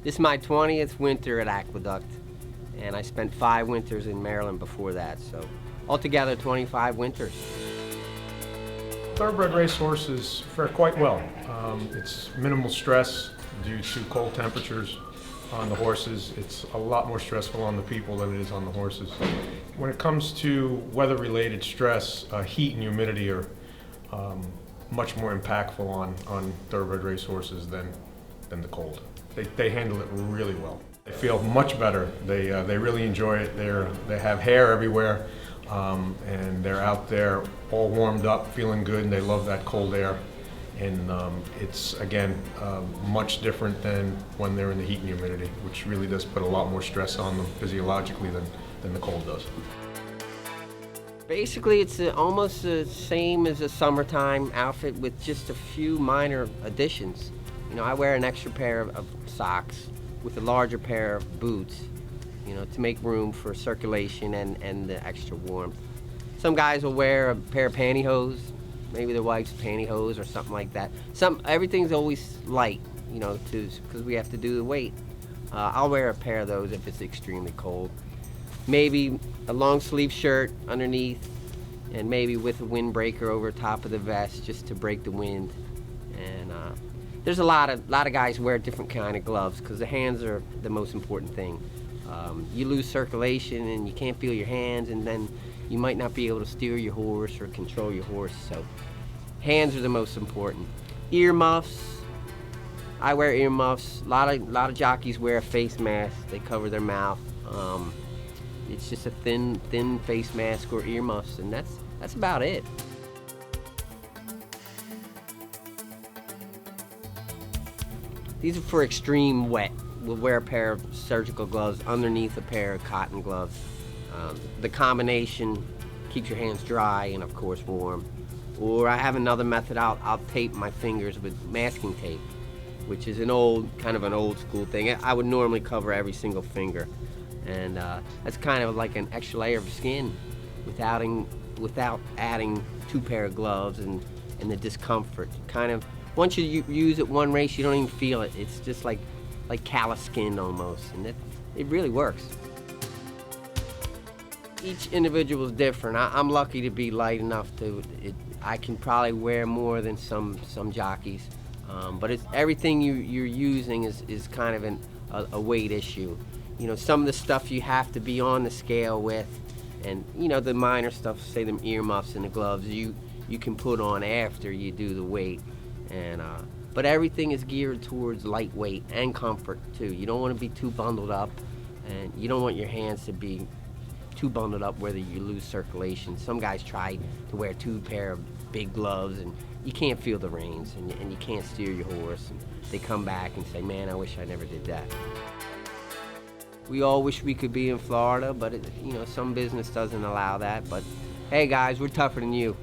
This is my 20th winter at Aqueduct, and I spent 5 winters in Maryland before that, so altogether 25 winters. Thoroughbred race horses fare quite well. It's minimal stress due to cold temperatures on the horses. It's a lot more stressful on the people than it is on the horses. When it comes to weather-related stress, heat and humidity are much more impactful on thoroughbred race horses than the cold. They handle it really well. They feel much better. They really enjoy it. They have hair everywhere, and they're out there all warmed up, feeling good, and they love that cold air. And it's, again, much different than when they're in the heat and humidity, which really does put a lot more stress on them physiologically than the cold does. Basically, it's almost the same as a summertime outfit with just a few minor additions. You know, I wear an extra pair of socks with a larger pair of boots, you know, to make room for circulation and the extra warmth. Some guys will wear a pair of pantyhose, maybe their wife's pantyhose or something like that. Everything's always light, you know, because we have to do the weight. I'll wear a pair of those if it's extremely cold. Maybe a long sleeve shirt underneath, and maybe with a windbreaker over top of the vest just to break the wind. And there's a lot of guys wear different kind of gloves because the hands are the most important thing. You lose circulation and you can't feel your hands, and then you might not be able to steer your horse or control your horse. So hands are the most important. Earmuffs. I wear earmuffs. A lot of jockeys wear a face mask. They cover their mouth. It's just a thin face mask or earmuffs, and that's about it. These are for extreme wet. We'll wear a pair of surgical gloves underneath a pair of cotton gloves. The combination keeps your hands dry and of course warm. Or I have another method. I'll tape my fingers with masking tape, which is kind of an old school thing. I would normally cover every single finger. And that's kind of like an extra layer of skin without adding 2 pair of gloves and the discomfort. Kind of, once you use it one race, you don't even feel it. It's just like callous skin almost, and it really works. Each individual is different. I'm lucky to be light enough I can probably wear more than some jockeys, but everything you're using is kind of a weight issue. You know, some of the stuff you have to be on the scale with, and you know, the minor stuff, say them earmuffs and the gloves, you can put on after you do the weight. And but everything is geared towards lightweight and comfort too. You don't want to be too bundled up, and you don't want your hands to be too bundled up where you lose circulation. Some guys try to wear 2 pair of big gloves, and you can't feel the reins, and you can't steer your horse. And they come back and say, "Man, I wish I never did that." We all wish we could be in Florida, but you know, some business doesn't allow that. But hey guys, we're tougher than you.